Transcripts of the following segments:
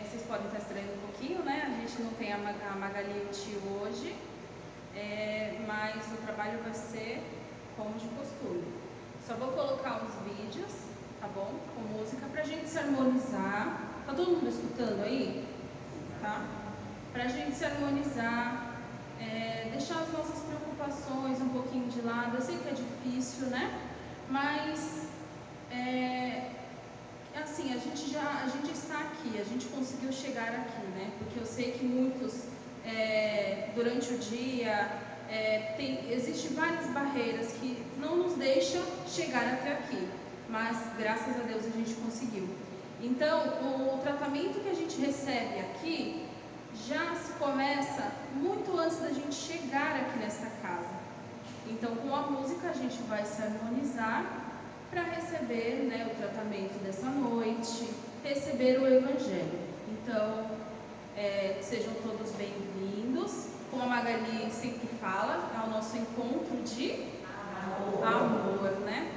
Vocês podem estar estranhando um pouquinho, né? A gente não tem a Magali e o tio hoje, mas o trabalho vai ser como de costume. Só vou colocar uns vídeos, tá bom? Com música pra gente se harmonizar. Tá todo mundo escutando aí? Tá? Pra gente se harmonizar, deixar as nossas preocupações um pouquinho de lado. Eu sei que é difícil, né? Mas assim, a gente está aqui, a gente conseguiu chegar aqui, né? Porque eu sei que muitos durante o dia existem várias barreiras que não nos deixam chegar até aqui, mas graças a Deus a gente conseguiu. Então, o tratamento que a gente recebe aqui já se começa muito antes da gente chegar aqui nessa casa. Então, com a música a gente vai se harmonizar para receber, né, o tratamento dessa noite, receber o Evangelho. Então, sejam todos bem-vindos. Como a Magali sempre fala, é o nosso encontro de amor, né?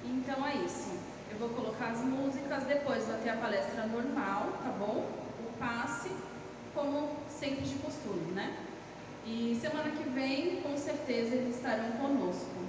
Então é isso. Eu vou colocar as músicas, depois vai ter a palestra normal, tá bom? O passe, como sempre de costume, né? E semana que vem, com certeza, eles estarão conosco.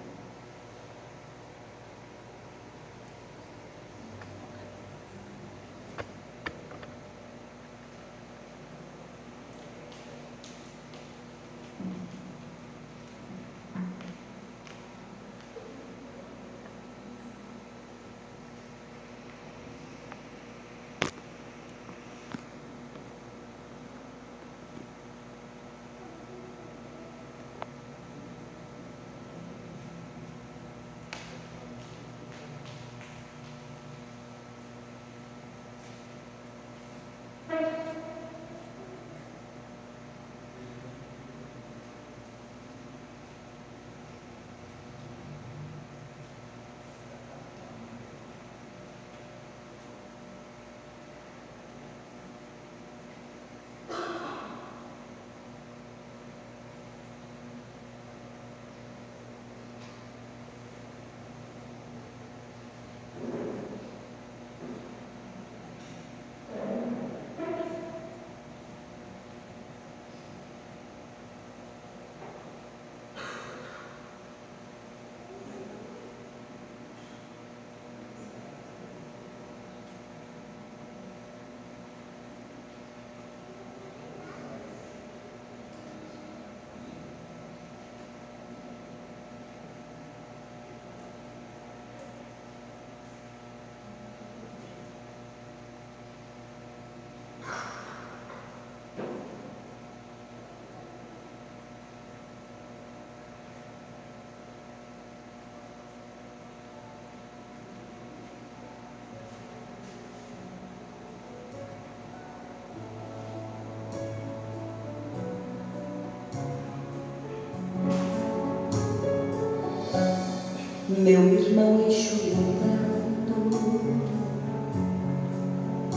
Meu irmão enxugando,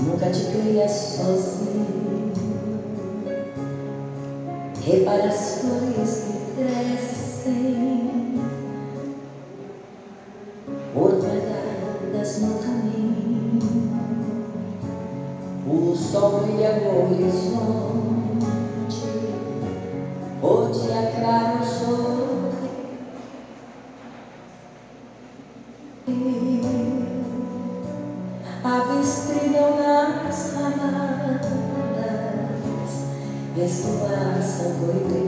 nunca te creias sozinho. Repara as flores que crescem, orvalhadas no caminho. O sol brilha no horizonte, o dia claro sorri. Aves trilham nas ramadas, esvoaça doido,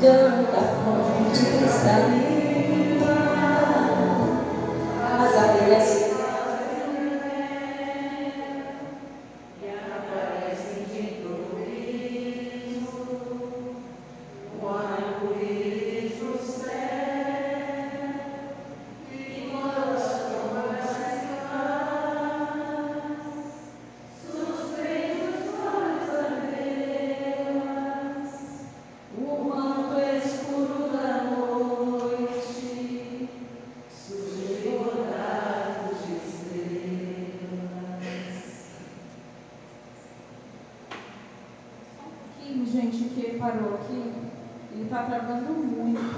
canta a fonte cristalina, as abelhas e aparecem de turismo, o arco-íris no céu. Gente, que parou aqui, ele está travando muito.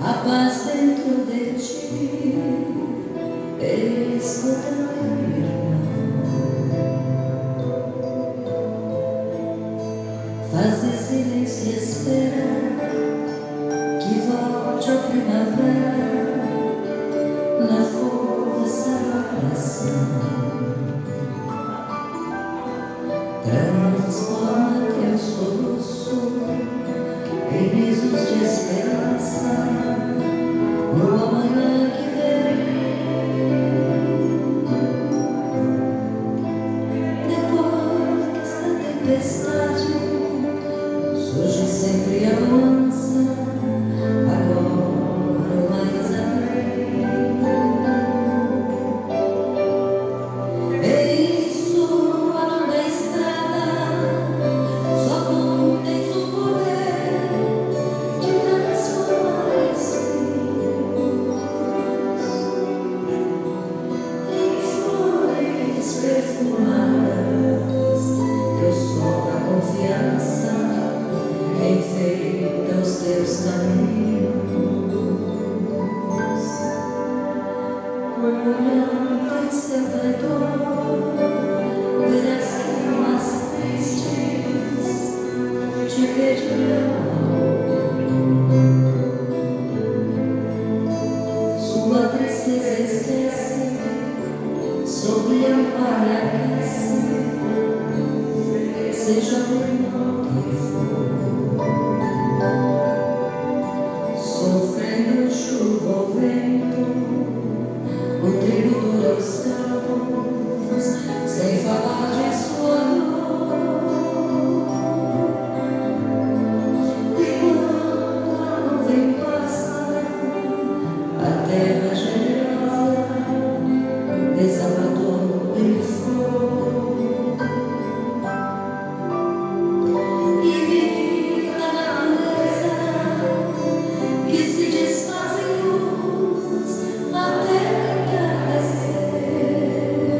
a paz dentro de ti. Escuta, meu irmão, faz de silêncio e espera que volte a primavera na força da oração. Transforma teu soluço em risos de esperança no amanhã que vem. Depois desta tempestade surge sempre a bonança, agora mais além. Em sua longa estrada só tu tens o poder de transformar espinhos em flores perfumadas. Eu sou a confiança enfeita os teus caminhos. Olhando em seu redor, verás que mais tristes te pedirão. Sua tristeza esquece, sobre a palha aquece, seja o irmão que for, sofrendo chuva ou vento, o trigo dura os campos, sem falar de sua dor. E quando a nuvem passa, a terra generosa desabafou em flor. E vi a natureza que se desfaz em luz até entardecer.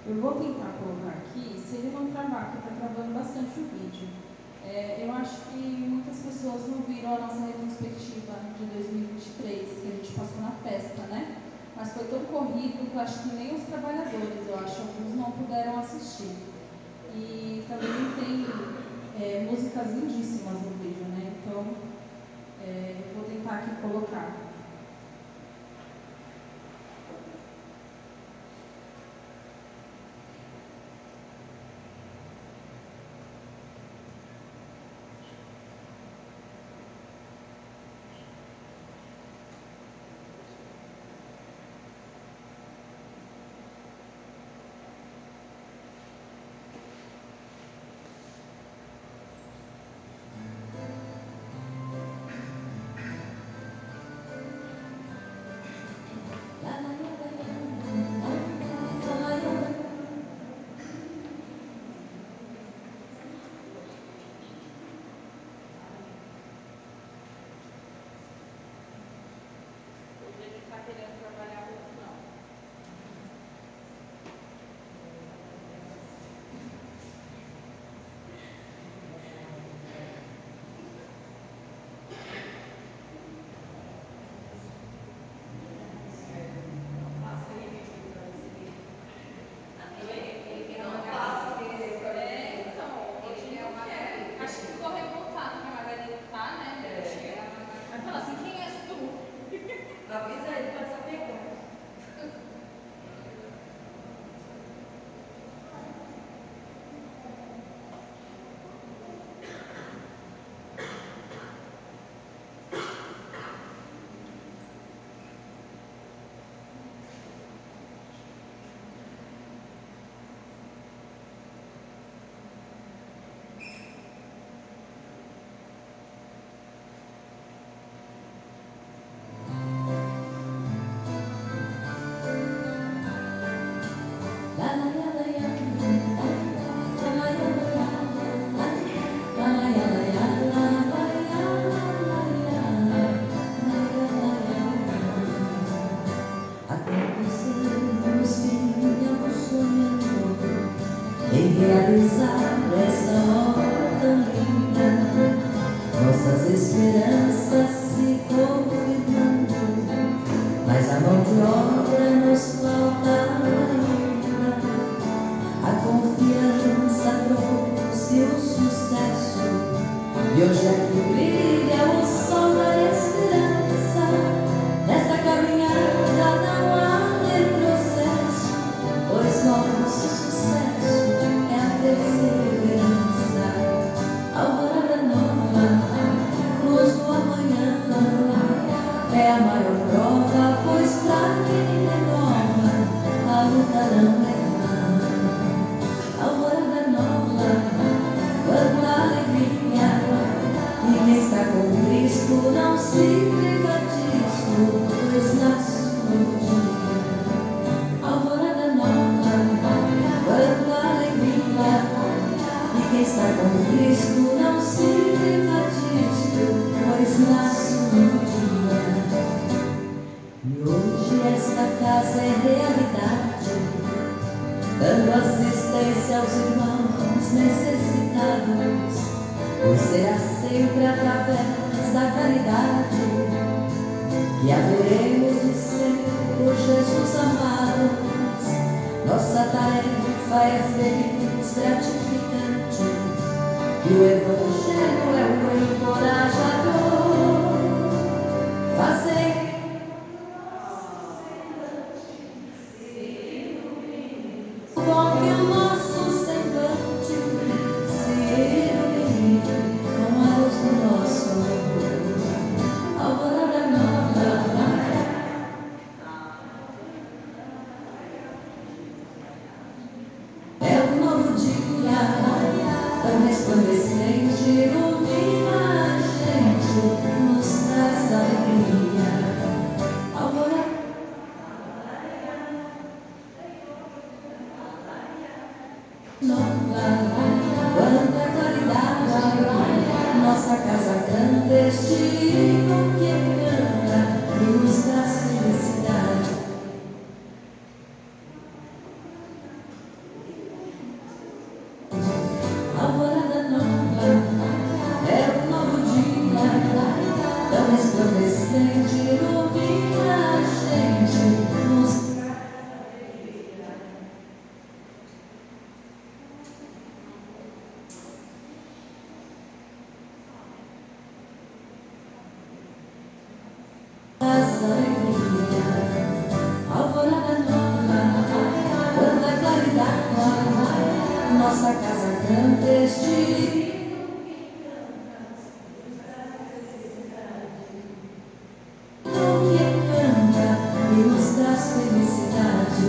Eu vou tentar colocar aqui, se ele não travar, porque está travando bastante o vídeo. Eu acho que muitas pessoas não viram a nossa retrospectiva de 2023, que a gente passou na festa, né? Mas foi tão corrido que eu acho que nem os trabalhadores, eu acho, alguns não puderam assistir. E também tem músicas lindíssimas no vídeo, né? Então, eu vou tentar aqui colocar. Realizar essa obra tão linda, nossas esperanças se confirmando, mas a mão de obra nos falta ainda. A confiança trouxe o sucesso, e hoje aqui brilha o sol da esperança. Nesta caminhada não há retrocesso, pois nosso sucesso perseverança, alvorada nova, luz do amanhã, é a maior prova, pois pra quem renova, a luta não é vã. Alvorada nova, quanta alegria, e quem está com Cristo não se priva disso, pois nasce um dia. Alvorada nova, quanta alegria, e quem está com Cristo não se priva disto, pois nasce um dia. E hoje esta casa é realidade, dando assistência aos irmãos necessitados, pois será sempre através da caridade que haveremos de ser por Jesus amados. Nossa tarefa é feliz, gratificante, e o Evangelho é um encorajador. Fazer com que o nosso semblante se ilumine com a luz do nosso amor. Alvorada nova, é um novo dia, tão resplandecente, ilumina a gente, nos traz alegria. Alvorada nova, quanta claridade, nossa casa canta este hino que canta e nos traz felicidade. nossa casa canta este hino que canta e nos traz felicidade.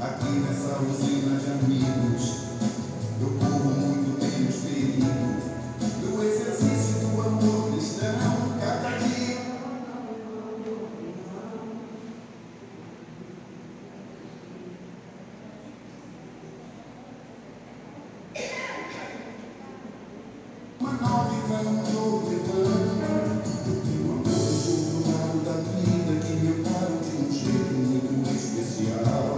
Aqui nessa usina de amigos, eu corro muito menos perigo do exercício do amor cristão. Cada dia uma nova e um novo rebanho. O amor junto do lado da vida que me ampara de um jeito muito especial.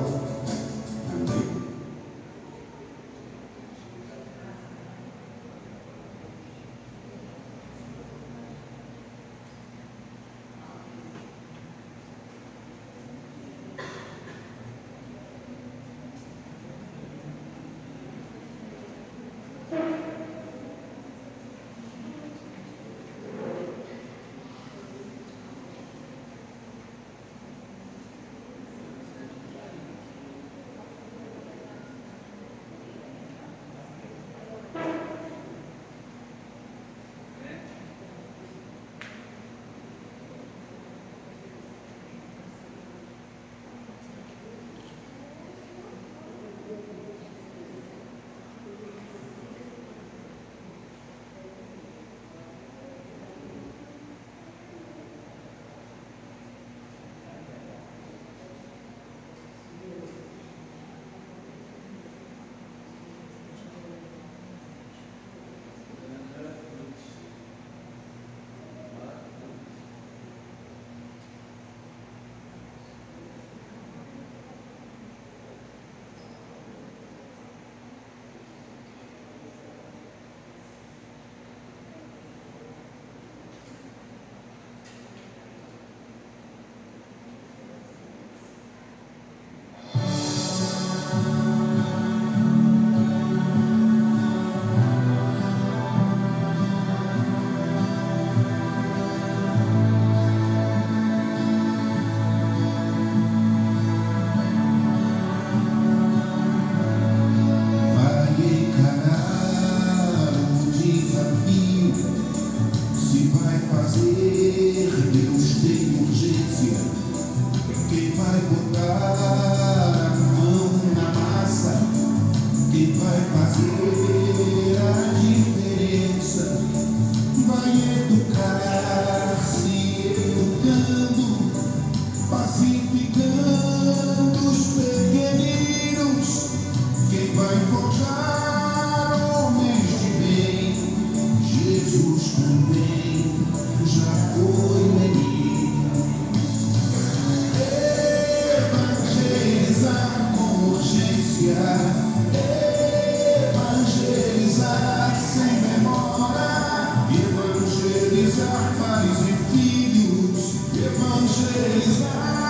Evangelizar pais e filhos, evangelizar.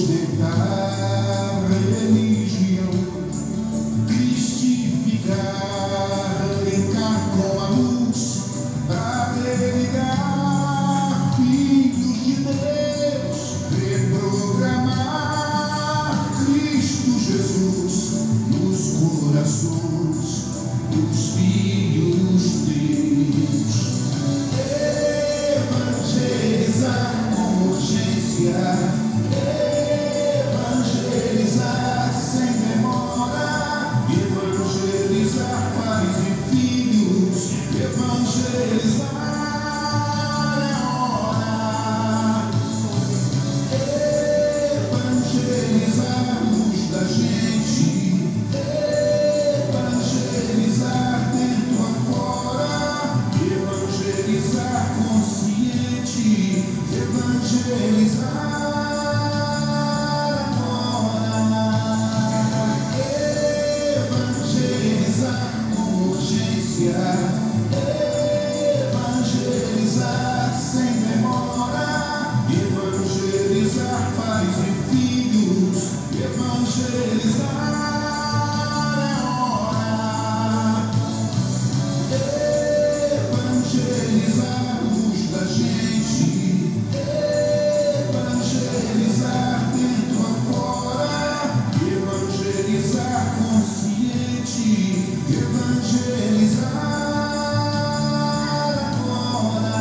sustentar religião, cristificar, brincar com a luz, pra deligar filhos de Deus, reprogramar Cristo Jesus nos corações dos filhos teus. Evangelizar com urgência, evangelizar sem demora, evangelizar pais e filhos, evangelizar é hora, evangelizar a luz da gente, evangelizar dentro afora, evangelizar consciente, evangelizar agora, evangelizar com urgência, evangelizar sem demora, evangelizar pais e filhos, evangelizar é hora, evangelizar a luz da gente, evangelizar dentro afora, evangelizar consciente, evangelizar agora.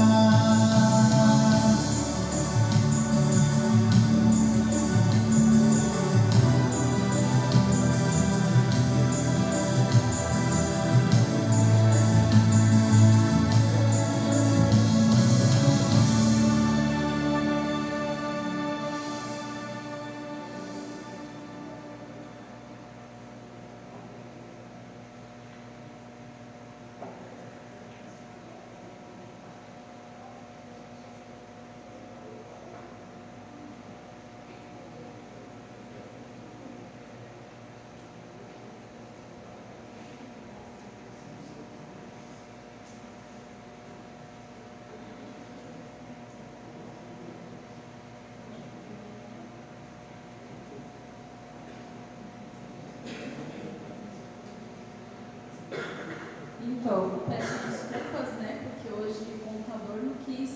Então, peço desculpas, né? Porque hoje o computador não quis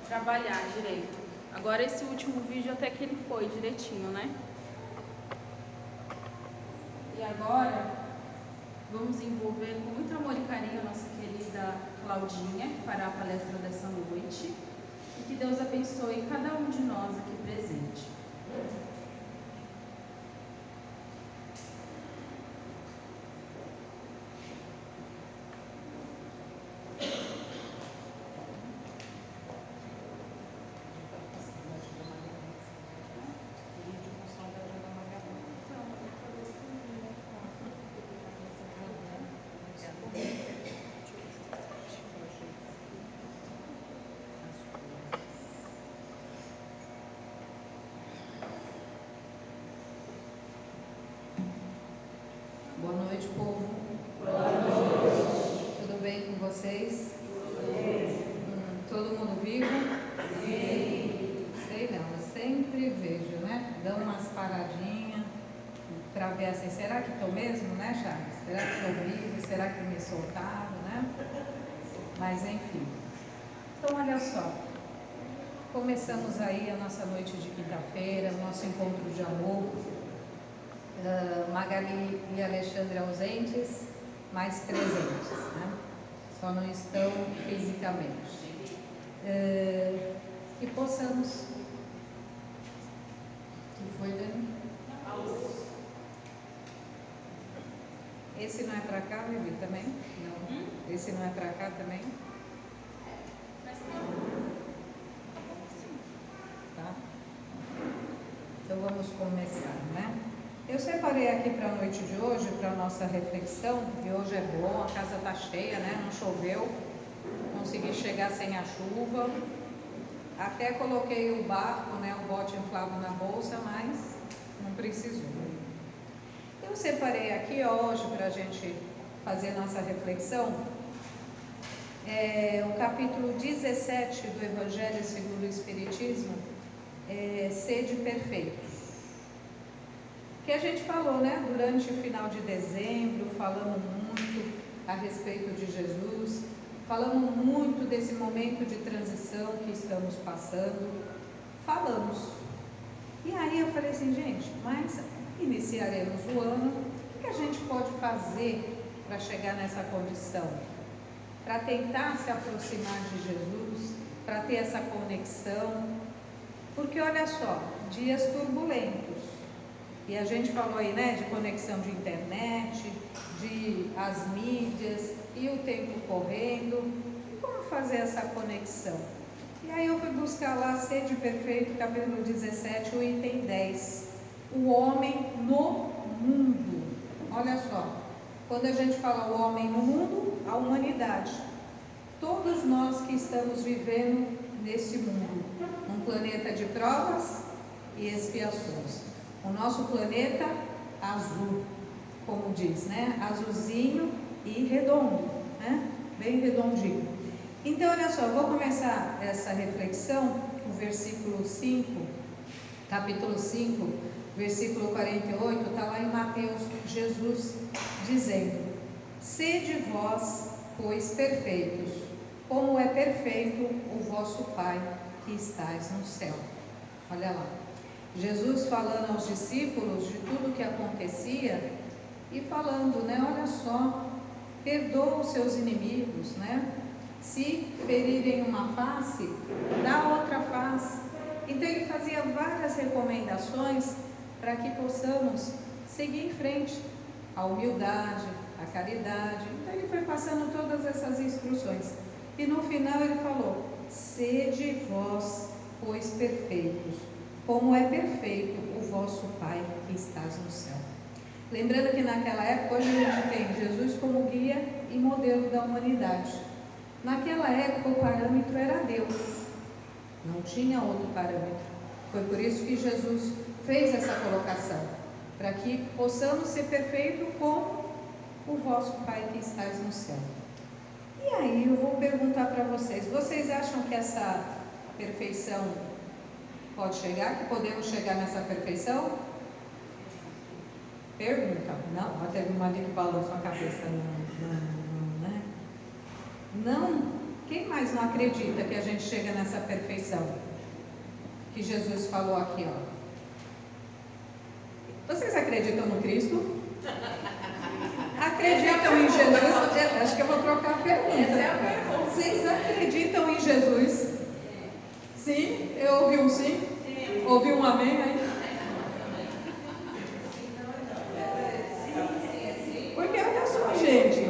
trabalhar direito. Agora esse último vídeo até que ele foi direitinho, né? E agora vamos envolver com muito amor e carinho a nossa querida Claudinha, que fará a palestra dessa noite. E que Deus abençoe cada um de nós aqui presente. Boa noite, povo. Boa noite. Tudo bem com vocês? Sim. Todo mundo vivo? Sim. Sei não, eu sempre vejo, né? Dão umas paradinhas para ver assim, será que estou mesmo, né, Charles? Será que estou vivo? Será que me soltaram, né? Mas enfim. Então, olha só. Começamos aí a nossa noite de quinta-feira, nosso encontro de amor. Magali e Alexandre ausentes, mas presentes, né? Só não estão fisicamente. Que possamos. Que foi, Dani? Esse não é para cá, Vivi, também? Não. Esse não é para cá também? Tá? Então vamos começar, né? Eu separei aqui para a noite de hoje, para a nossa reflexão, que hoje é bom, a casa está cheia, né? Não choveu, consegui chegar sem a chuva, até coloquei o barco, né? O bote inflável na bolsa, mas não precisou. Eu separei aqui hoje para a gente fazer nossa reflexão, o capítulo 17 do Evangelho segundo o Espiritismo, Sede Perfeitos. que a gente falou, né? Durante o final de dezembro, falamos muito a respeito de Jesus, falamos muito desse momento de transição que estamos passando, falamos. E aí eu falei assim, gente, mas iniciaremos o ano, o que a gente pode fazer para chegar nessa condição? Para tentar se aproximar de Jesus, para ter essa conexão, porque olha só, dias turbulentos, e a gente falou aí, né, de conexão de internet, de as mídias, e o tempo correndo, e como fazer essa conexão? E aí eu fui buscar lá, Sede Perfeito, capítulo 17, o item 10, o homem no mundo. Olha só, quando a gente fala o homem no mundo, a humanidade, todos nós que estamos vivendo nesse mundo, um planeta de provas e expiações. O nosso planeta azul, como diz, né? Azulzinho e redondo, né? Bem redondinho. Então, olha só, eu vou começar essa reflexão, o versículo 5, capítulo 5, versículo 48, está lá em Mateus, Jesus dizendo: sede vós, pois, perfeitos, como é perfeito o vosso Pai que estais no céu. Olha lá, Jesus falando aos discípulos de tudo o que acontecia e falando, né, olha só, perdoa os seus inimigos, né? Se ferirem uma face, dá outra face. Então ele fazia várias recomendações para que possamos seguir em frente, a humildade, a caridade. Então ele foi passando todas essas instruções. E no final ele falou: sede vós, pois, perfeitos, como é perfeito o vosso Pai que estás no céu. Lembrando que naquela época, hoje a gente tem Jesus como guia e modelo da humanidade. Naquela época o parâmetro era Deus, não tinha outro parâmetro. Foi por isso que Jesus fez essa colocação, para que possamos ser perfeitos como o vosso Pai que estás no céu. E aí eu vou perguntar para vocês, vocês acham que essa perfeição pode chegar, que podemos chegar nessa perfeição? Pergunta. Não, teve uma ali que balançou a cabeça. Não, né? Não. Quem mais não acredita que a gente chega nessa perfeição? Que Jesus falou aqui, ó. Vocês acreditam no Cristo? Acreditam em Jesus? Acho que eu vou trocar a pergunta. Vocês acreditam em Jesus? Sim? Eu ouvi um sim? Ouvi um amém aí? Porque olha só, gente,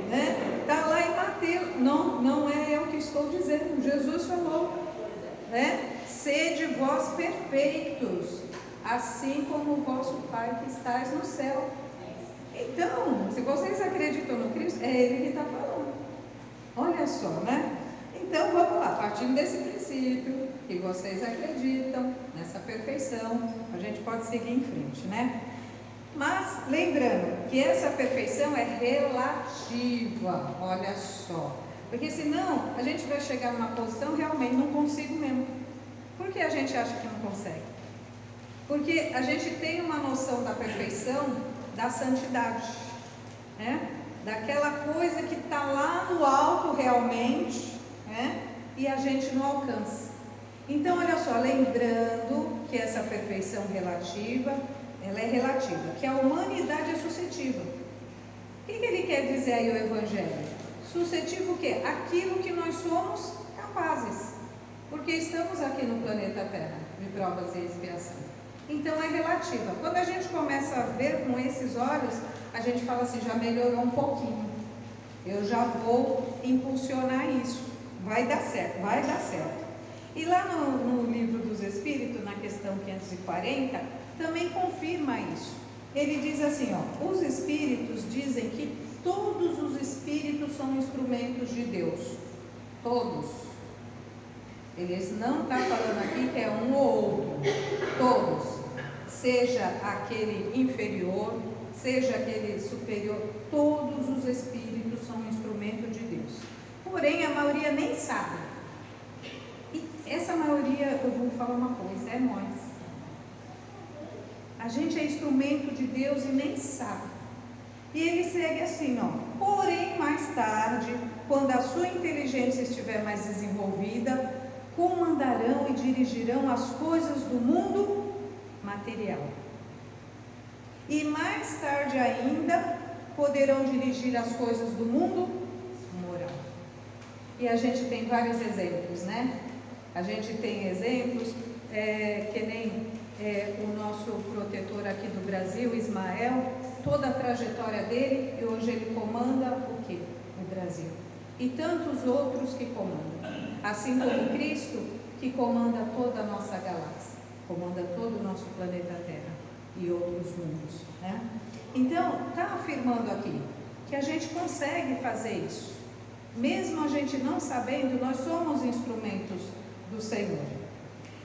né? Está lá em Mateus, não é eu que estou dizendo, Jesus falou, né? Sede vós perfeitos, assim como o vosso Pai que estais no céu. Então, se vocês acreditam no Cristo, é Ele que está falando. Olha só, né? Então vamos lá, partindo desse princípio, que vocês acreditam nessa perfeição, a gente pode seguir em frente, né? Mas lembrando que essa perfeição é relativa, olha só, porque senão a gente vai chegar numa posição realmente não consigo mesmo. Por que a gente acha que não consegue? Porque a gente tem uma noção da perfeição, da santidade, né? Daquela coisa que está lá no alto realmente, né? E a gente não alcança. Então olha só, lembrando que essa perfeição relativa, ela é relativa, que a humanidade é suscetível. O que ele quer dizer aí o Evangelho? Suscetível o quê? Aquilo que nós somos capazes, porque estamos aqui no planeta Terra, de provas e expiação. Então é relativa. Quando a gente começa a ver com esses olhos, a gente fala assim, já melhorou um pouquinho. Eu já vou impulsionar isso. Vai dar certo, vai dar certo. E lá no livro dos Espíritos, na questão 540, também confirma isso. Ele diz assim, ó, os Espíritos dizem que todos os Espíritos são instrumentos de Deus. Todos. Eles não estão falando aqui que é um ou outro. Todos. Seja aquele inferior, seja aquele superior, todos os Espíritos são instrumentos de Deus. Porém, a maioria nem sabe. E essa maioria, eu vou falar uma coisa, é nós. A gente é instrumento de Deus e nem sabe. E ele segue assim, ó. Porém, mais tarde, quando a sua inteligência estiver mais desenvolvida, comandarão e dirigirão as coisas do mundo material. E mais tarde ainda, poderão dirigir as coisas do mundo moral. E a gente tem vários exemplos, né? A gente tem exemplos, que nem o nosso protetor aqui do Brasil, Ismael, toda a trajetória dele, e hoje ele comanda o quê? O Brasil. E tantos outros que comandam. Assim como Cristo, que comanda toda a nossa galáxia, comanda todo o nosso planeta Terra e outros mundos, né? Então, está afirmando aqui que a gente consegue fazer isso. Mesmo a gente não sabendo, nós somos instrumentos do Senhor.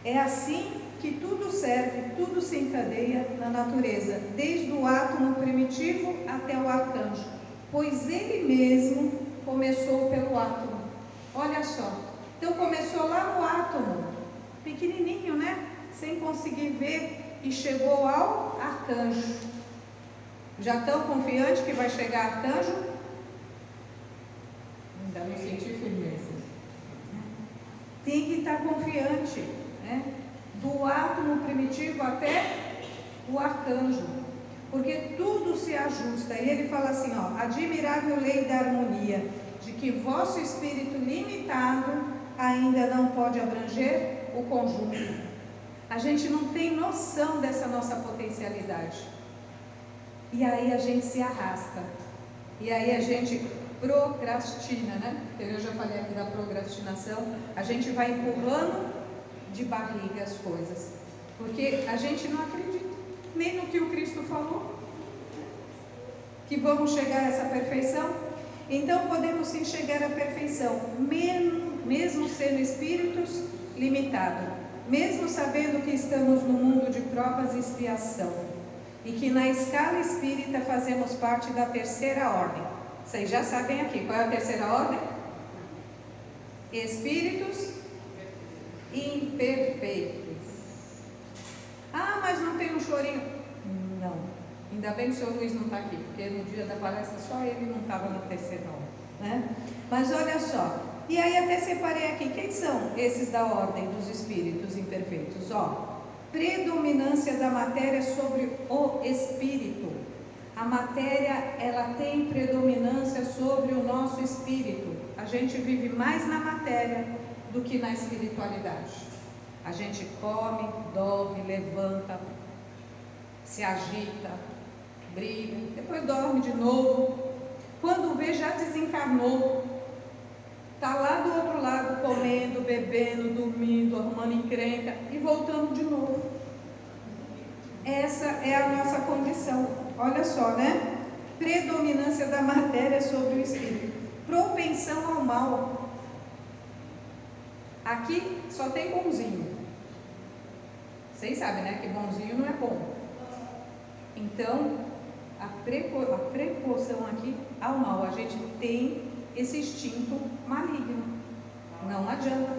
É assim que tudo serve, tudo se encadeia na natureza, desde o átomo primitivo até o arcanjo, pois ele mesmo começou pelo átomo. Olha só, então começou lá no átomo, pequenininho, né? Sem conseguir ver, e chegou ao arcanjo. Já tão confiante que vai chegar arcanjo? Ainda não senti firmeza. Tem que estar confiante, né? Do átomo primitivo até o arcanjo, porque tudo se ajusta. E ele fala assim, ó, admirável lei da harmonia, de que vosso espírito limitado ainda não pode abranger o conjunto. A gente não tem noção dessa nossa potencialidade. E aí a gente se arrasta. E aí a gente procrastina, né? Eu já falei aqui da procrastinação. A gente vai empurrando de barriga as coisas. Porque a gente não acredita nem no que o Cristo falou, que vamos chegar a essa perfeição. Então podemos sim chegar à perfeição, mesmo sendo espíritos limitados, mesmo sabendo que estamos no mundo de provas e expiação, e que na escala espírita fazemos parte da terceira ordem. Vocês já sabem aqui, qual é a terceira ordem? Espíritos imperfeitos. Ah, mas não tem um chorinho? Não. Ainda bem que o senhor Luiz não está aqui, porque no dia da palestra só ele não estava na terceira ordem, né? Mas olha só, e aí até separei aqui, quem são esses da ordem dos espíritos imperfeitos? Ó, predominância da matéria sobre o espírito. A matéria, ela tem predominância sobre o nosso espírito. A gente vive mais na matéria do que na espiritualidade. A gente come, dorme, levanta, se agita, briga, depois dorme de novo. Quando vê, já desencarnou. Está lá do outro lado, comendo, bebendo, dormindo, arrumando encrenca e voltando de novo. Essa é a nossa condição. Olha só, né? Predominância da matéria sobre o espírito. Propensão ao mal. Aqui só tem bonzinho. Vocês sabem, né? Que bonzinho não é bom. Então, a preposição aqui ao mal. A gente tem esse instinto maligno. Não adianta.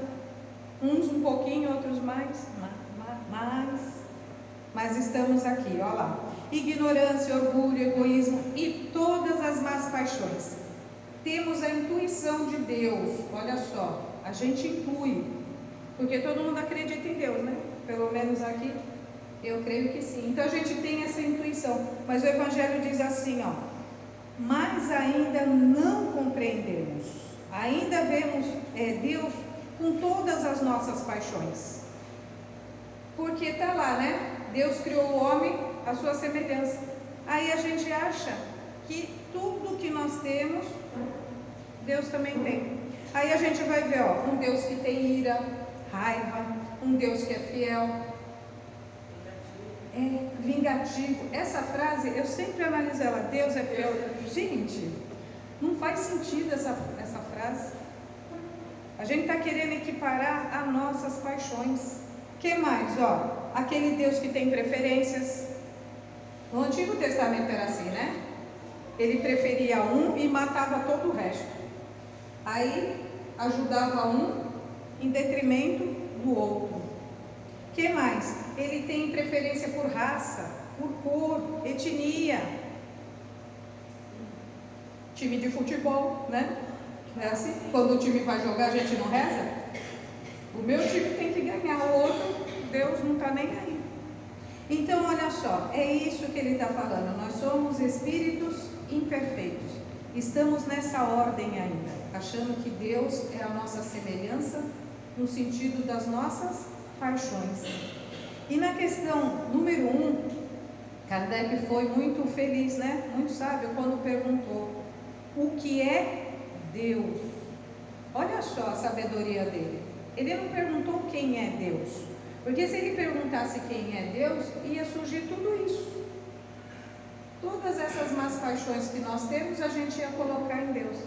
Uns um pouquinho, outros mais. Mas estamos aqui, olha lá. Ignorância, orgulho, egoísmo e todas as más paixões. Temos a intuição de Deus. Olha só, a gente intui. Porque todo mundo acredita em Deus, né? Pelo menos aqui, eu creio que sim. Então a gente tem essa intuição. Mas o Evangelho diz assim, ó. Mas ainda não compreendemos. Ainda vemos Deus com todas as nossas paixões. Porque está lá, né? Deus criou o homem à sua semelhança. Aí a gente acha que tudo que nós temos, Deus também tem. Aí a gente vai ver, ó, um Deus que tem ira, raiva, um Deus que é fiel, vingativo. Essa frase, eu sempre analiso ela, Deus é fiel. Gente, não faz sentido essa frase. A gente está querendo equiparar as nossas paixões. O que mais? Ó, aquele Deus que tem preferências. No Antigo Testamento era assim, né? Ele preferia um e matava todo o resto. Aí ajudava um em detrimento do outro. O que mais? Ele tem preferência por raça. cor, etnia. Time de futebol, né? É assim? Quando o time vai jogar, a gente não reza? O meu time tem que ganhar, o outro, Deus não está nem aí. Então, olha só, é isso que ele está falando. Nós somos espíritos imperfeitos. Estamos nessa ordem ainda, achando que Deus é a nossa semelhança no sentido das nossas paixões. E na questão número 1, Kardec foi muito feliz, né? Muito sábio quando perguntou: o que é Deus? Olha só a sabedoria dele. Ele não perguntou quem é Deus, porque se ele perguntasse quem é Deus, ia surgir tudo isso. Todas essas más paixões que nós temos, a gente ia colocar em Deus.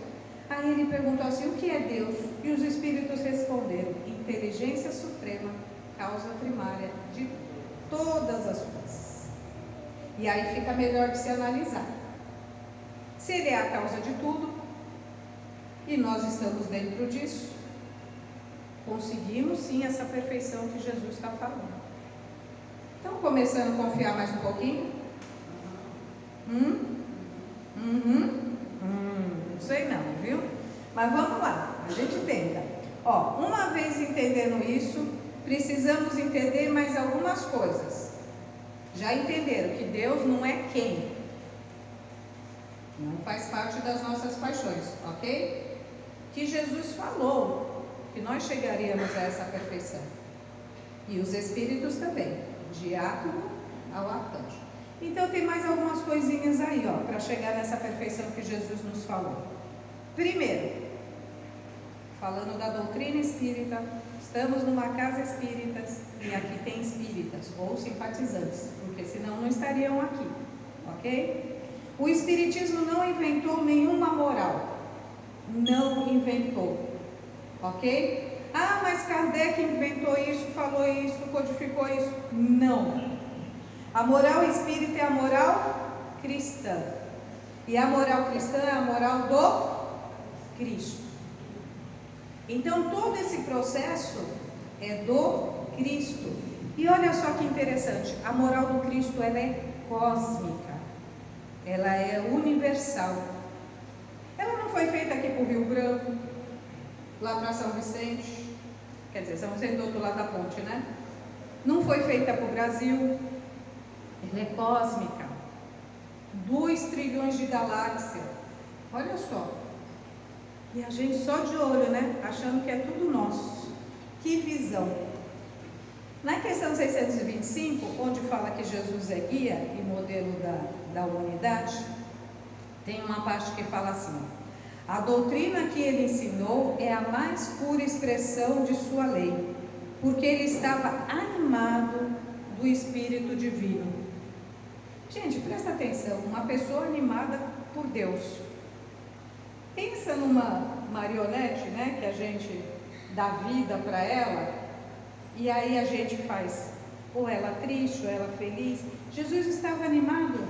Aí ele perguntou assim: o que é Deus? E os espíritos responderam: inteligência suprema, causa primária de todas as coisas. E aí fica melhor de se analisar. Se ele é a causa de tudo, e nós estamos dentro disso, conseguimos sim essa perfeição que Jesus está falando. Então, começando a confiar mais um pouquinho? Não sei não, viu? Mas vamos lá, a gente tenta. Ó, uma vez entendendo isso, precisamos entender mais algumas coisas. Já entenderam que Deus não é quem? Não faz parte das nossas paixões, ok? Que Jesus falou que nós chegaríamos a essa perfeição. E os espíritos também, de átomo ao arcanjo. Então tem mais algumas coisinhas aí, ó, para chegar nessa perfeição que Jesus nos falou. Primeiro, falando da doutrina espírita, estamos numa casa espírita e aqui tem espíritas ou simpatizantes, porque senão não estariam aqui, ok? O espiritismo não inventou nenhuma moral, não inventou, ok? Ah, mas Kardec inventou isso, falou isso, codificou isso. Não. A moral espírita é a moral cristã. E a moral cristã é a moral do Cristo. Então, todo esse processo é do Cristo. E olha só que interessante, a moral do Cristo, ela é cósmica. Ela é universal. Ela não foi feita aqui para o Rio Branco, lá para São Vicente. Quer dizer, São Vicente do outro lado da ponte, né? Não foi feita para o Brasil. Ela é cósmica. 2 trilhões de galáxias. Olha só. E a gente só de olho, né? Achando que é tudo nosso. Que visão. Na questão 625, onde fala que Jesus é guia e modelo da humanidade, tem uma parte que fala assim: a doutrina que ele ensinou é a mais pura expressão de sua lei, porque ele estava animado do Espírito Divino. Gente, presta atenção, uma pessoa animada por Deus. Pensa numa marionete, né, que a gente dá vida para ela, e aí a gente faz ou ela triste, ou ela feliz. Jesus estava animado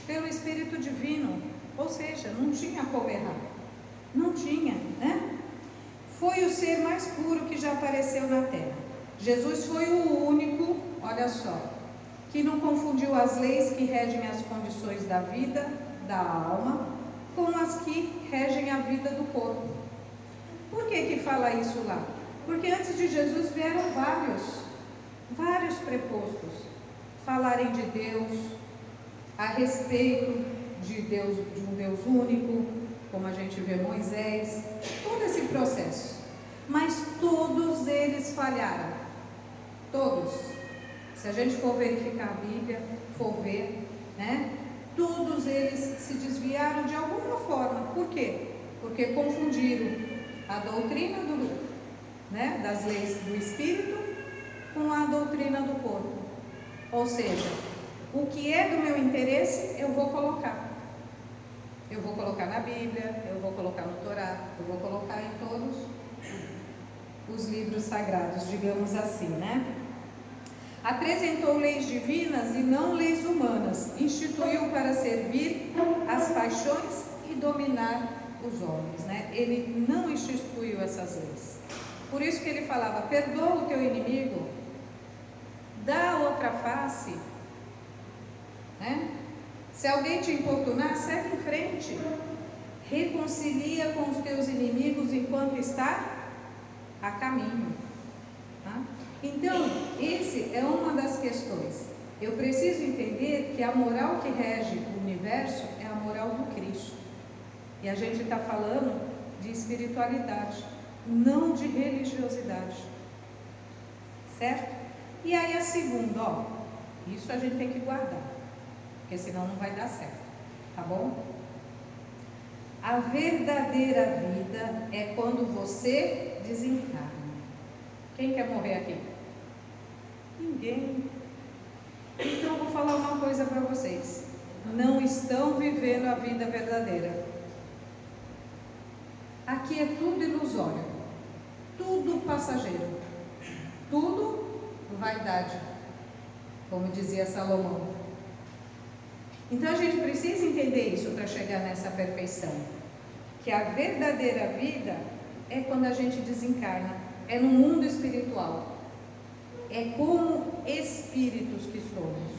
pelo Espírito Divino, ou seja, não tinha como errar. Não tinha, né? Foi o ser mais puro que já apareceu na Terra. Jesus foi o único, olha só, que não confundiu as leis que regem as condições da vida, da alma, com as que regem a vida do corpo. Por que fala isso lá? Porque antes de Jesus vieram vários prepostos falarem de Deus, a respeito de Deus, de um Deus único, como a gente vê Moisés, todo esse processo. Mas todos eles falharam. Todos. Se a gente for verificar a Bíblia, for ver, né? Todos eles se desviaram de alguma forma. Por quê? Porque confundiram a doutrina das leis do Espírito com a doutrina do corpo. Ou seja, o que é do meu interesse, eu vou colocar. Eu vou colocar na Bíblia, eu vou colocar no Torá, eu vou colocar em todos os livros sagrados, digamos assim, né? Apresentou leis divinas e não leis humanas, instituiu para servir as paixões e dominar os homens, né? Ele não instituiu essas leis. Por isso que ele falava: perdoa o teu inimigo, dá a outra face, né? Se alguém te importunar, segue em frente. Reconcilia com os teus inimigos enquanto está a caminho. Tá? Então, esse é uma das questões. Eu preciso entender que a moral que rege o universo é a moral do Cristo. E a gente está falando de espiritualidade, não de religiosidade. Certo? E aí a segunda, ó, isso a gente tem que guardar, porque senão não vai dar certo, tá bom? A verdadeira vida é quando você desencarna. Quem quer morrer aqui? Ninguém. Então eu vou falar uma coisa para vocês. Não estão vivendo a vida verdadeira. Aqui é tudo ilusório, tudo passageiro, tudo vaidade, como dizia Salomão. Então a gente precisa entender isso para chegar nessa perfeição, que a verdadeira vida é quando a gente desencarna, é no mundo espiritual, é como espíritos que somos.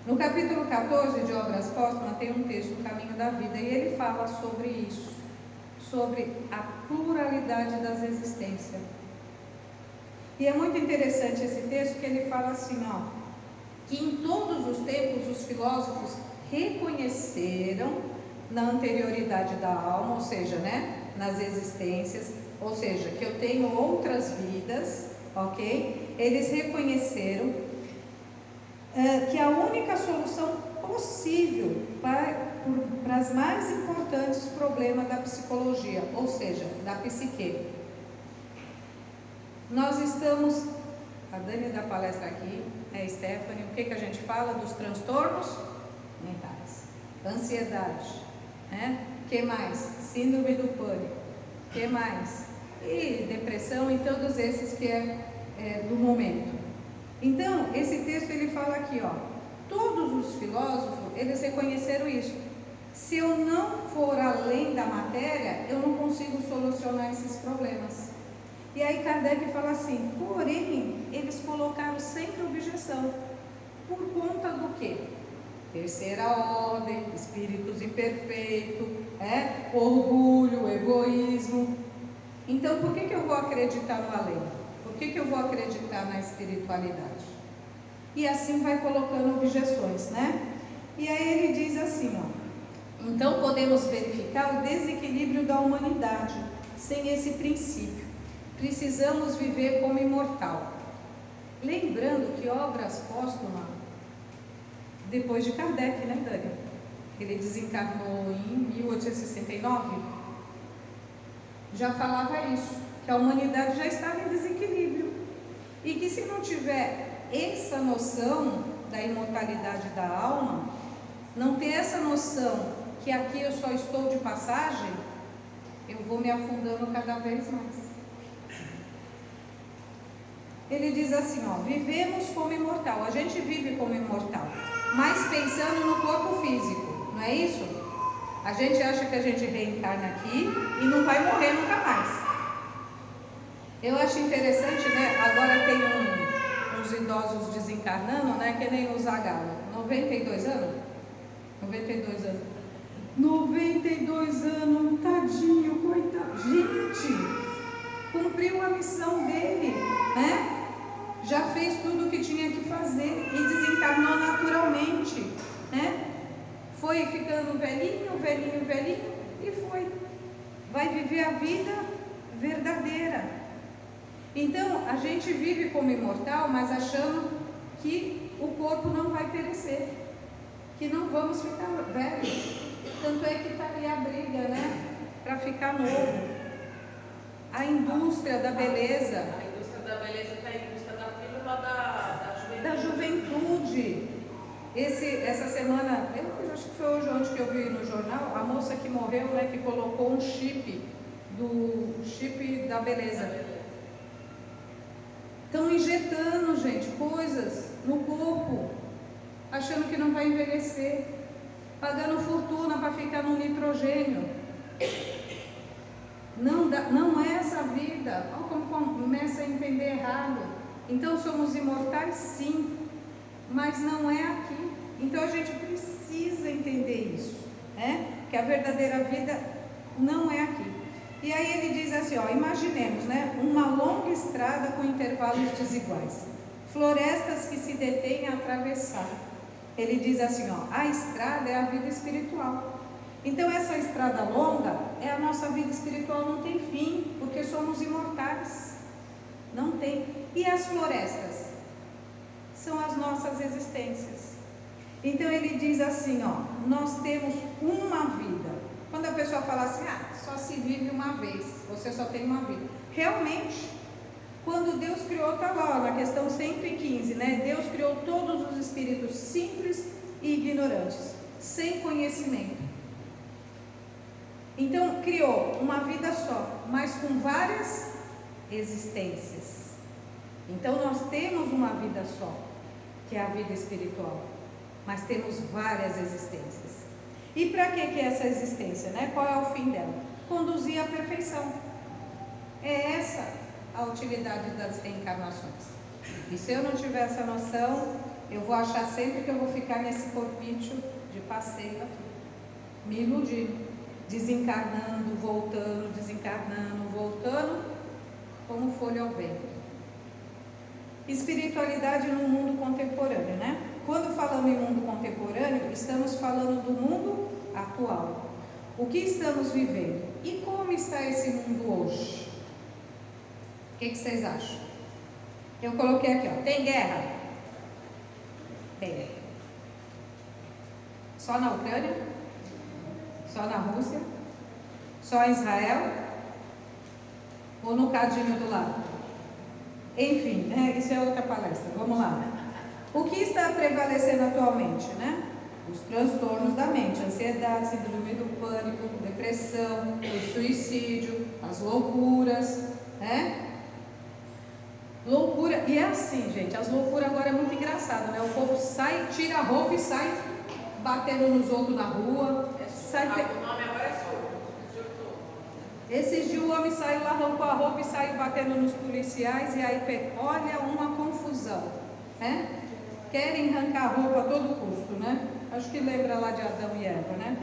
No capítulo 14 de Obras Póstumas tem um texto, O Caminho da Vida, e ele fala sobre isso, sobre a pluralidade das existências. E é muito interessante esse texto, que ele fala assim, ó, que em todos os tempos os filósofos reconheceram na anterioridade da alma, ou seja, né, nas existências, ou seja, que eu tenho outras vidas, ok? Eles reconheceram que a única solução possível para os mais importantes problemas da psicologia, ou seja, da psique. Nós estamos, a Dani dá palestra aqui, a Stephanie, o que a gente fala dos transtornos mentais, ansiedade, né? Que mais? Síndrome do pânico, que mais? E depressão, e todos esses que é do momento. Então, esse texto ele fala aqui, ó, todos os filósofos, eles reconheceram isso. Se eu não for além da matéria, eu não consigo solucionar esses problemas. E aí Kardec fala assim, porém, eles colocaram sempre objeção. Por conta do quê? Terceira ordem, espíritos imperfeitos, orgulho, egoísmo. Então, por que eu vou acreditar no além? Por que eu vou acreditar na espiritualidade? E assim vai colocando objeções, né? E aí ele diz assim, ó, então podemos verificar o desequilíbrio da humanidade sem esse princípio. Precisamos viver como imortal. Lembrando que Obras Póstumas, depois de Kardec, né, Dani? Ele desencarnou em 1869, já falava isso, que a humanidade já estava em desequilíbrio. E que se não tiver essa noção da imortalidade da alma, não ter essa noção que aqui eu só estou de passagem, eu vou me afundando cada vez mais. Ele diz assim, ó, vivemos como imortal, a gente vive como imortal, mas pensando no corpo físico, não é isso? A gente acha que a gente reencarna aqui e não vai morrer nunca mais. Eu acho interessante, né? Agora tem uns idosos desencarnando, né? Que nem o Zagalo, 92 anos? 92 anos. 92 anos, tadinho, coitado. Gente, cumpriu a missão dele, né? Já fez tudo o que tinha que fazer e desencarnou naturalmente, né? Foi ficando velhinho, velhinho, velhinho e foi. Vai viver a vida verdadeira. Então, a gente vive como imortal, mas achando que o corpo não vai perecer, que não vamos ficar velhos. Tanto é que está ali a briga, né? Para ficar novo. A indústria da beleza. A indústria da beleza está em busca da pílula da juventude. Da juventude. Essa semana, eu acho que foi hoje ontem que eu vi no jornal, a moça que morreu, né, que colocou um chip da beleza. Estão injetando, gente, coisas no corpo, achando que não vai envelhecer, pagando fortuna para ficar no nitrogênio. Não é essa vida. Olha como começa a entender errado. Então somos imortais, sim, mas não é aqui, Então a gente precisa entender isso, né? Que a verdadeira vida não é aqui. E aí ele diz assim, ó, imaginemos, né, uma longa estrada com intervalos desiguais, florestas que se detêm a atravessar. Ele diz assim, ó, a estrada é a vida espiritual. Então essa estrada longa é a nossa vida espiritual, não tem fim, porque somos imortais. Não tem. E as florestas? São as nossas existências. Então ele diz assim, ó, nós temos uma vida. Quando a pessoa fala assim, só se vive uma vez, você só tem uma vida. Realmente, quando Deus criou, está lá na questão 115, né? Deus criou todos os espíritos simples e ignorantes, sem conhecimento. Então criou uma vida só, mas com várias existências. Então nós temos uma vida só, que é a vida espiritual, mas temos várias existências. E para que é essa existência, né? Qual é o fim dela? Conduzir à perfeição. É essa a utilidade das reencarnações. E se eu não tiver essa noção, eu vou achar sempre que eu vou ficar nesse corpício de passeio aqui, me iludindo, desencarnando, voltando, desencarnando, voltando, como folha ao vento. Espiritualidade no mundo contemporâneo, né? Quando falamos em mundo contemporâneo, estamos falando do mundo atual. O que estamos vivendo? E como está esse mundo hoje? O que vocês acham? Eu coloquei aqui, ó, tem guerra? Tem. Só na Ucrânia? Só na Rússia? Só em Israel? Ou no cadinho do lado? Enfim, né? Isso é outra palestra. Vamos lá. O que está prevalecendo atualmente, né? Os transtornos da mente, ansiedade, síndrome do pânico, depressão, o suicídio, as loucuras, né? Loucura, e é assim, gente, as loucuras agora é muito engraçado, né? O povo sai, tira a roupa e sai batendo nos outros na rua. Sai O nome agora é surto. Esses dias o homem saiu lá, arrancou a roupa e saiu batendo nos policiais, e aí, olha uma confusão, né? Querem arrancar a roupa a todo custo, né? Acho que lembra lá de Adão e Eva, né?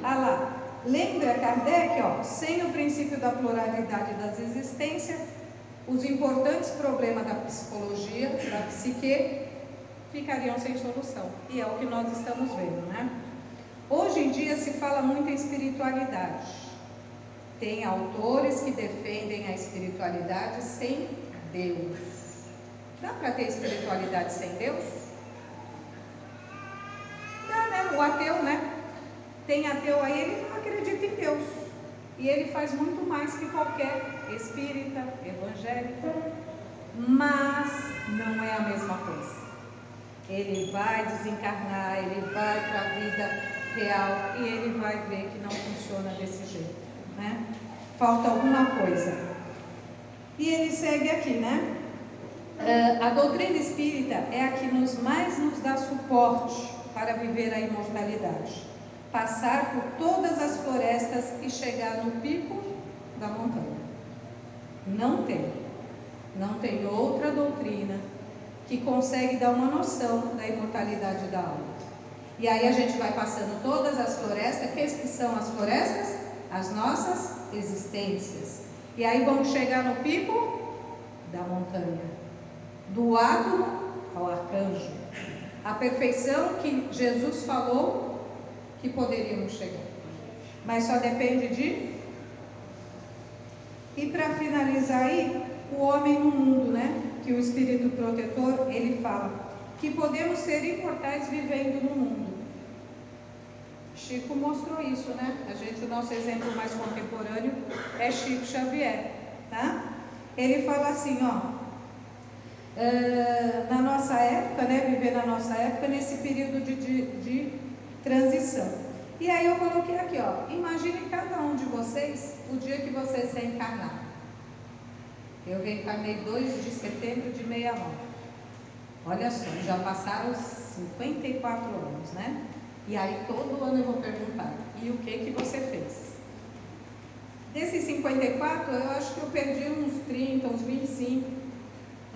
Ah lá, lembra Kardec, ó, sem o princípio da pluralidade das existências, os importantes problemas da psicologia, da psique, ficariam sem solução. E é o que nós estamos vendo, né? Hoje em dia se fala muito em espiritualidade. Tem autores que defendem a espiritualidade sem Deus. Dá para ter espiritualidade sem Deus? Dá, né? O ateu, né? Tem ateu aí, ele não acredita em Deus. E ele faz muito mais que qualquer espírita, evangélico. Mas não é a mesma coisa. Ele vai desencarnar, ele vai para a vida real e ele vai ver que não funciona desse jeito, né? Falta alguma coisa. E ele segue aqui, né? A doutrina espírita é a que mais nos dá suporte para viver a imortalidade, passar por todas as florestas e chegar no pico da montanha. Não tem outra doutrina que consegue dar uma noção da imortalidade da alma. E aí a gente vai passando todas as florestas. Que são as florestas? As nossas existências. E aí vamos chegar no pico da montanha, do átomo ao arcanjo, a perfeição que Jesus falou que poderíamos chegar. Mas só depende de... E para finalizar aí, o homem no mundo, né? Que o Espírito Protetor, ele fala que podemos ser imortais vivendo no mundo. Chico mostrou isso, né? O nosso exemplo mais contemporâneo é Chico Xavier, tá? Ele fala assim, ó, na nossa época, né? Viver na nossa época, nesse período de transição. E aí eu coloquei aqui, ó, imagine cada um de vocês o dia que vocês reencarnaram. Eu reencarnei 2 de setembro de 69. Olha só, já passaram 54 anos, né? E aí todo ano eu vou perguntar, e o que você fez? Desses 54, eu acho que eu perdi uns 30, uns 25,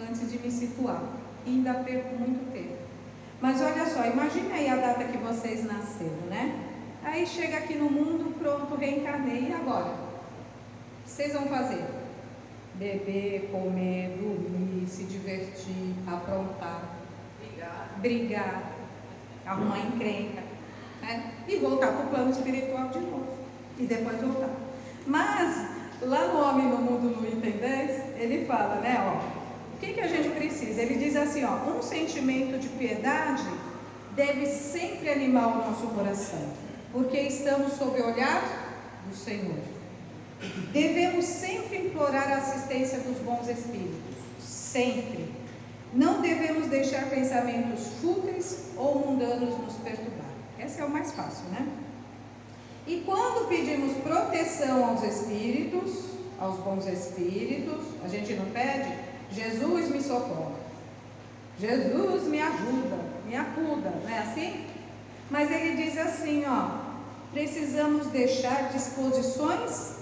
antes de me situar. E ainda perco muito tempo. Mas olha só, imagine aí a data que vocês nasceram, né? Aí chega aqui no mundo, pronto, reencarnei, e agora? O que vocês vão fazer? Beber, comer, dormir, se divertir, aprontar, brigar, arrumar encrenca, né? E voltar para o plano espiritual de novo, e depois voltar. Mas, lá no Homem no Mundo, no item 10, ele fala, né, ó, o que a gente precisa? Ele diz assim, ó, um sentimento de piedade deve sempre animar o nosso coração, porque estamos sob o olhar do Senhor. Devemos sempre implorar a assistência dos bons espíritos, sempre. Não devemos deixar pensamentos fúteis ou mundanos nos perturbar. Esse é o mais fácil, né? E quando pedimos proteção aos espíritos, aos bons espíritos, a gente não pede, Jesus me socorre, Jesus me ajuda, me acuda, não é assim? Mas ele diz assim, ó, precisamos deixar disposições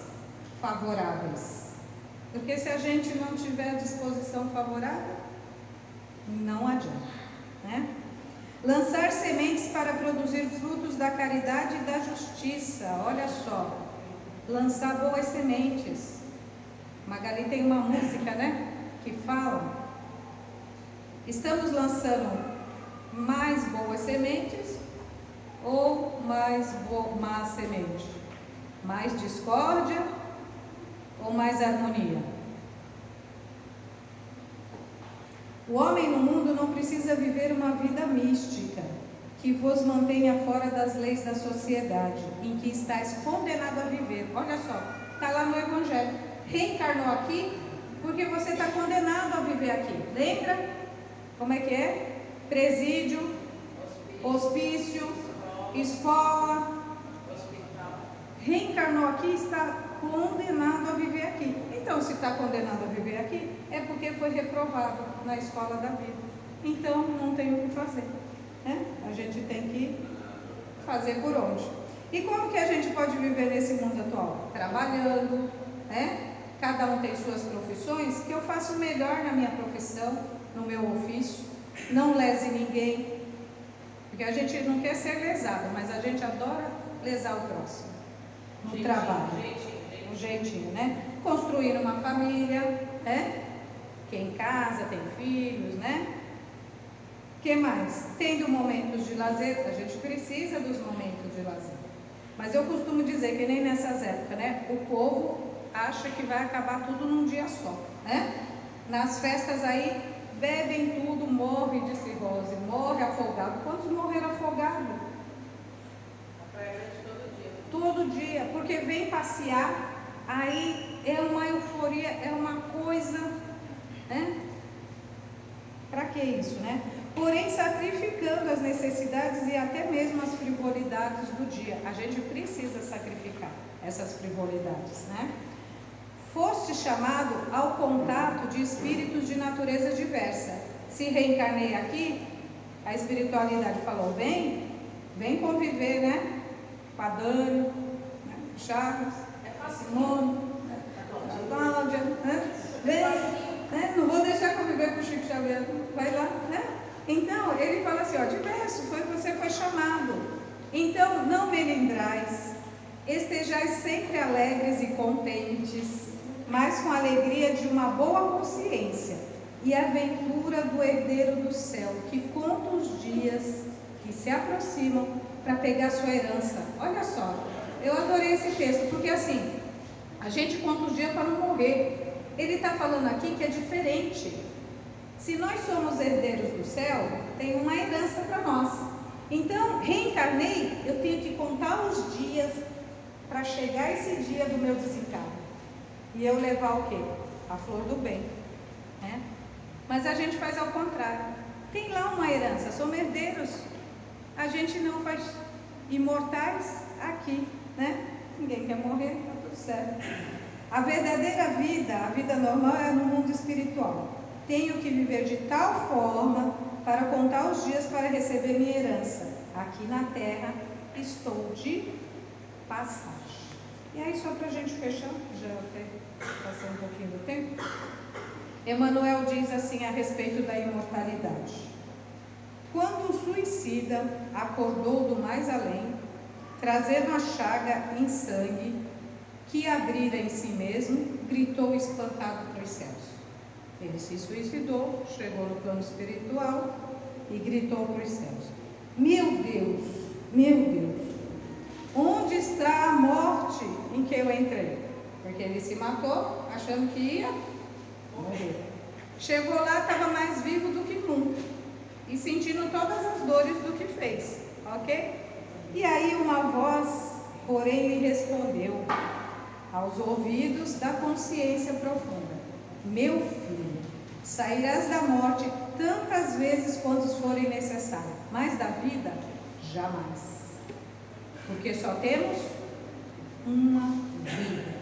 favoráveis, porque se a gente não tiver disposição favorável, não adianta, né? Lançar sementes para produzir frutos da caridade e da justiça, olha só, lançar boas sementes. Magali tem uma música, né, que fala, estamos lançando mais boas sementes ou mais má semente? Mais discórdia ou mais harmonia? O homem no mundo não precisa viver uma vida mística que vos mantenha fora das leis da sociedade em que estáis condenado a viver. Olha só, está lá no Evangelho. Reencarnou aqui porque você está condenado a viver aqui. Lembra? Como é que é? Presídio, hospício, escola. Reencarnou aqui e está condenado a viver aqui. Então, se está condenado a viver aqui, é porque foi reprovado na escola da vida. Então, não tem o que fazer, né? A gente tem que fazer por onde. E como que a gente pode viver nesse mundo atual? Trabalhando, né? Cada um tem suas profissões, que eu faço melhor na minha profissão, no meu ofício, não lese ninguém, porque a gente não quer ser lesado, mas a gente adora lesar o próximo, no trabalho, um jeitinho, né? Construir uma família, né? Quem casa, tem filhos, né? Que mais? Tendo momentos de lazer, a gente precisa dos momentos de lazer, mas eu costumo dizer que nem nessas épocas, né? O povo acha que vai acabar tudo num dia só, né? Nas festas aí, bebem tudo, morre de cirrose, morre afogado. Quantos morreram afogados? Todo dia, porque vem passear, aí é uma euforia, é uma coisa, né? Para que isso, né? Porém, sacrificando as necessidades e até mesmo as frivolidades do dia. A gente precisa sacrificar essas frivolidades, né? Foste chamado ao contato de espíritos de natureza diversa. Se reencarnei aqui, a espiritualidade falou, vem conviver, né? Com a Dani, né? Charles, a Simone, a Cláudia, né? Vem, né? Não vou deixar conviver com o Chico Xavier, vai lá, né? Então, ele fala assim, ó, diverso, você foi chamado. Então, não melindrais, estejais sempre alegres e contentes, mas com a alegria de uma boa consciência e a ventura do herdeiro do céu, que conta os dias que se aproximam para pegar sua herança. Olha só, eu adorei esse texto, porque assim, a gente conta os dias para não morrer. Ele está falando aqui que é diferente. Se nós somos herdeiros do céu, tem uma herança para nós. Então, reencarnei, eu tenho que contar os dias para chegar esse dia do meu desencarne. E eu levar o quê? A flor do bem, né? Mas a gente faz ao contrário. Tem lá uma herança, somos herdeiros. A gente não faz imortais aqui, né? Ninguém quer morrer, está tudo certo. A verdadeira vida, a vida normal é no mundo espiritual. Tenho que viver de tal forma para contar os dias para receber minha herança. Aqui na terra estou de passagem. E aí, só para a gente fechar, já até passei um pouquinho do tempo, Emmanuel diz assim a respeito da imortalidade. Quando o suicida acordou do mais além, trazendo a chaga em sangue que abrira em si mesmo, gritou espantado para os céus. Ele se suicidou, chegou no plano espiritual e gritou para os céus: meu Deus, onde está a morte em que eu entrei? Porque ele se matou achando que ia morrer. Chegou lá, estava mais vivo do que nunca e sentindo todas as dores do que fez, ok? E aí uma voz, porém, lhe respondeu aos ouvidos da consciência profunda: meu filho, sairás da morte tantas vezes quantas forem necessárias, mas da vida, jamais. Porque só temos uma vida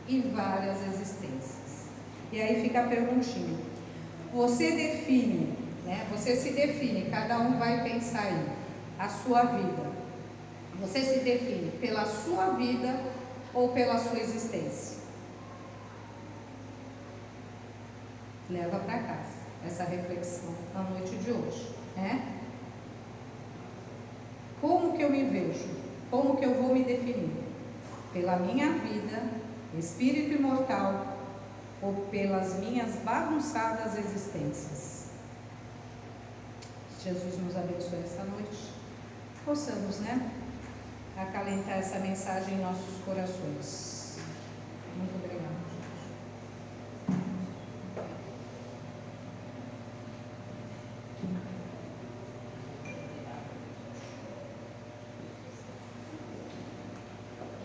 e várias existências. E aí fica a perguntinha. Você define, né? Você se define, cada um vai pensar aí, a sua vida. Você se define pela sua vida ou pela sua existência? Leva para casa essa reflexão na noite de hoje, né? Como que eu me vejo? Como que eu vou me definir? Pela minha vida, espírito imortal, ou pelas minhas bagunçadas existências? Jesus nos abençoe essa noite. Possamos, né, acalentar essa mensagem em nossos corações. Muito obrigada.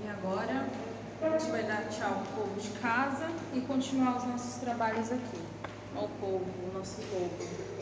E agora a gente vai dar tchau ao povo de casa e continuar os nossos trabalhos aqui. Ao povo, o nosso povo.